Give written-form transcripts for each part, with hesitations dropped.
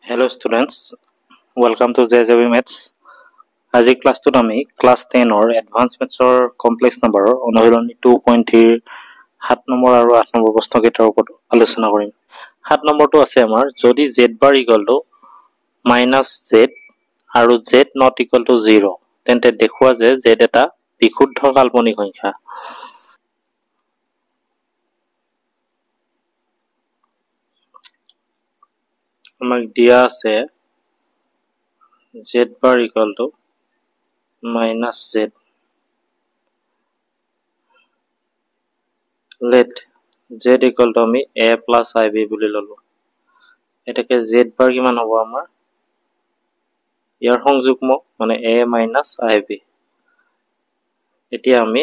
Hello students, welcome to JJB Maths. আজি ক্লাছটোত আমি class 10 or advanced maths or complex number অনুশীলনী 2.3 7 number আৰু 8 number প্ৰশ্নকেইটাৰ ওপৰত আলোচনা কৰিম। 7 নম্বৰটো আছে আমাৰ যদি z bar equal to -z আৰু z not equal to 0 তেন্তে দেখুৱা যে z এটা বিশুদ্ধ কাল্পনিক সংখ্যা। আমাক দিয়া আছে z bar equal to -z. Let z equal to আমি a plus ib বুলি ললো। এটাকে z bar কিমান হ'ব আমাৰ ইয়াৰ সংযুগ্ম মানে a minus ib। এতিয়া আমি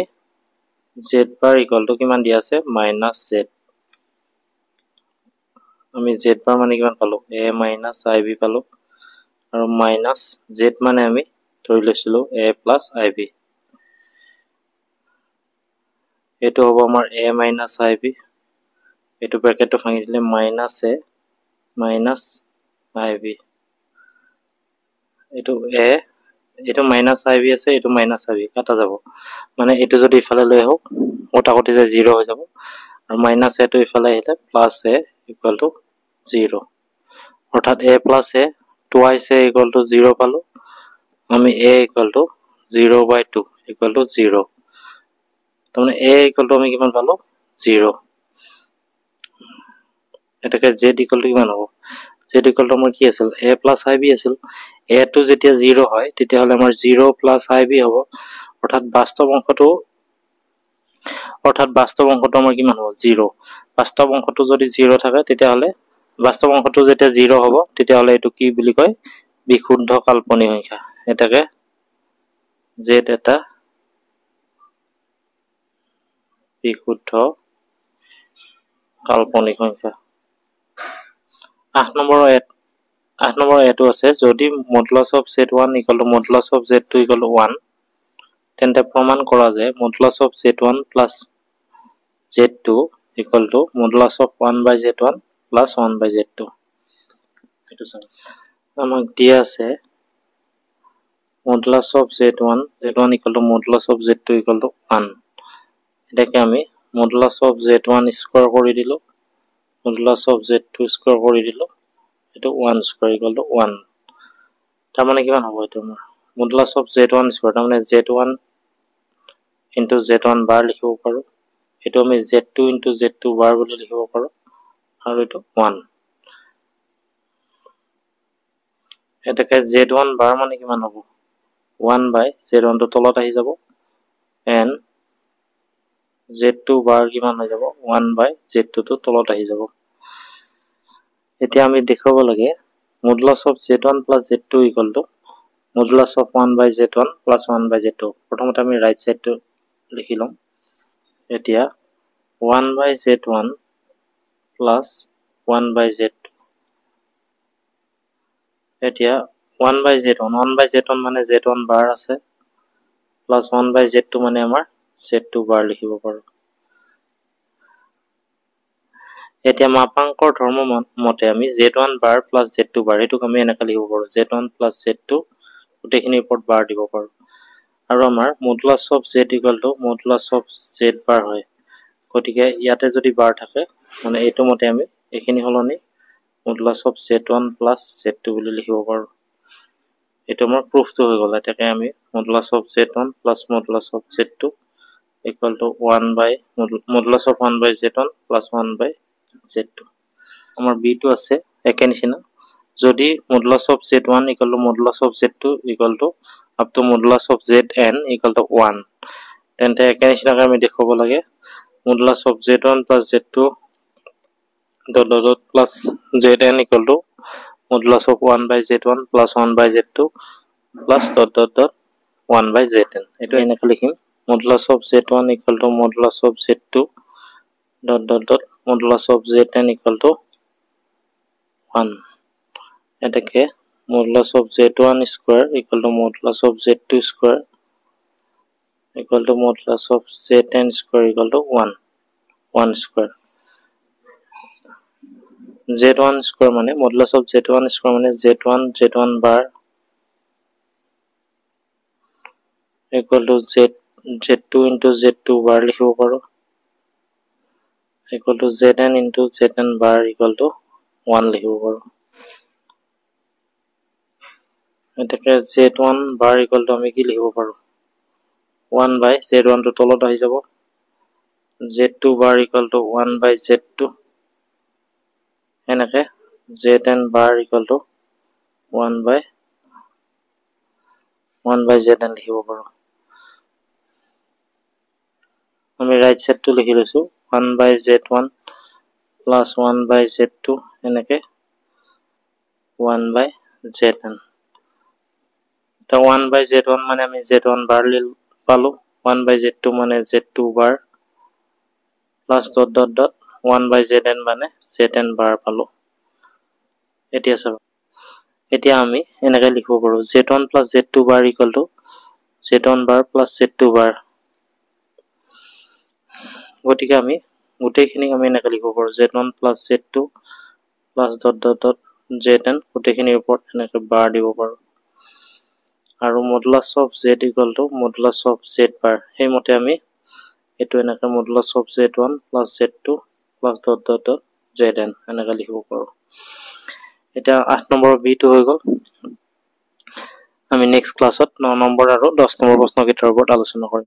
z bar equal to কিমান দিয়া আছে -z। আমি z bar মানে কিমান পালো a minus ib পালো আৰু minus z মানে আমি ধৰি লৈছিলো a plus ib। এটো হ'ব আমাৰ a minus ib, এটো ব্র্যাকেটটো ভাঙি দিলে minus a minus ib, এটো a এটো minus ib আছে, এটো minus ib কাটা যাব মানে এটো যদি ইফালে লৈ আহক ওটাকটি যে 0 হৈ যাব আৰু minus a টো ইফালে আহিলে plus a equal to 0 অৰ্থাৎ a plus a twice a equal to 0 পালো আমি a equal to 0/2 equal to 0 তাহলে a equal to আমি কিমান পালো 0। এটাকে z equal to কিমান হ'ব z equal to আমাৰ কি আছিল a plus ib আছিল। a টো যেতিয়া 0 হয় তেতিয়া হলে আমাৰ 0 plus ib হ'ব অৰ্থাৎ বাস্তৱ অংশটো আমাৰ কিমান হ'ব 0। বাস্তৱ অংশটো যদি 0 থাকে তেতিয়া হলে বাস্তৱ অংশটো যেতিয়া 0 হ'ব তেতিয়া হলে এটো কি বুলি কয় বিশুদ্ধ কাল্পনিক সংখ্যা। এটাকে z এটা বিশুদ্ধ কাল্পনিক সংখ্যা। 8 নম্বৰ এটো আছে যদি modulus of z1 equal to modulus of z2 equal to 1 তেন্তে প্ৰমাণ কৰা যে modulus of z1 plus z2 equal to modulus of 1/z1 plus 1/z2। এটো চাও আমাক দিয়া আছে modulus of z1 equal to modulus of z2 equal to 1। এটাকে আমি মডুলাস অফ z1 স্কয়ার কৰি দিলো মডুলাস অফ z2 স্কয়াৰ কৰি দিলো এটো 1 স্কয়াৰ equal to 1। তাৰ মানে কিমান হ'ব এটো আমাৰ মডুলাস অফ z1 স্কয়াৰ তাৰ মানে z1 into z1 bar লিখিব পাৰো এটো আমি z2 into z2 bar বুলি লিখিব পাৰো আৰু এটো 1। এটাকে z1 bar মানে কিমান হ'ব 1/z1 টো তলত আহি যাব and z2 bar কিমান হৈ যাব 1/z2 টো তলত আহি যাব। এতিয়া আমি দেখাব লাগে modulus of z1 plus z2 equal to modulus of 1/z1 plus 1/z2। প্ৰথমতে আমি ৰাইট সাইডটো লিখি লম। এতিয়া 1/z1 plus 1/z2 এতিয়া 1/z1 মানে z1 bar আছে plus 1/z2 মানে আমাৰ z2 bar লিখিব পাৰো। এতিয়া মাপাঙ্কৰ ধৰ্ম মতে আমি z1 bar plus z2 bar এটোক আমি এনেকা লিখিব পাৰো z1 plus z2 গোটেইখিনি ওপৰত bar দিব পাৰো আৰু আমাৰ modulus of z equal to modulus of z bar হয় গতিকে ইয়াতে যদি bar থাকে মানে এটো মতে আমি এখিনি হলনি modulus of z1 plus z2 বুলি লিখিব পাৰো। এটো আমাৰ প্রুফটো হৈ গল। এটাকে আমি modulus of z1 plus modulus of z2 equal to 1 by modulus of 1/z1 plus 1/z2। আমাৰ b টো আছে একে নিচিনা যদি modulus of z1 equal to modulus of z2 equal to up to modulus of zn equal to 1 তেন্তে একে নিচিনাকৈ আমি দেখাব লাগে modulus of z1 plus z2 dot plus zn equal to modulus of 1/z1 plus 1/z2 plus dot 1/zn। এটো এনেকৈ লিখিম modulus of z1 equal to modulus of z2 dot modulus of zn equal to 1। এটাকে modulus of z1 square equal to modulus of z2 square equal to modulus of zn square equal to 1 square। z1 square মানে modulus of z1 square মানে z1 bar equal to z2 into z2 bar লিখিব পাৰো equal to zn into zn bar equal to 1 লিখিব পাৰো এটাকে z1 bar equal to আমি কি লিখিব পাৰো 1 by z1 to তলত আহি যাব z2 bar equal to 1 by z2 এনেকে zn bar equal to 1 by zn লিখিব পাৰো আমি রাইট সাইড টু লিখি লৈছো 1 by z1 plus 1 by z2 এনেকে 1 by zn তা 1 by z1 মানে আমি z1 বার পালো 1 by z2 মানে z2 bar plus dot dot dot 1 by zn মানে zn bar পালো এতিয়া চাও এতিয়া আমি এনেকে লিখিব পাৰো z1 plus z2 bar equal to z1 bar plus z2 bar গতিকে আমি গোটেইখিনি আমি এনেকে লিখিব পাৰো z1 plus z2 plus dot dot dot zn গোটেইখিনিৰ ওপৰত এনেকে bar দিব পাৰো আৰু modulus of z equal to modulus of z bar হেইমতে আমি এটো এনেকে modulus of z1 plus z2 plus dot dot dot zn এনেকে লিখিব পাৰো এটা 8 নম্বৰ b2 হৈ গল আমি নেক্সট ক্লাছত 9 নম্বৰ আৰু 10 নম্বৰ প্ৰশ্নকেইটাৰ ওপৰত আলোচনা কৰিম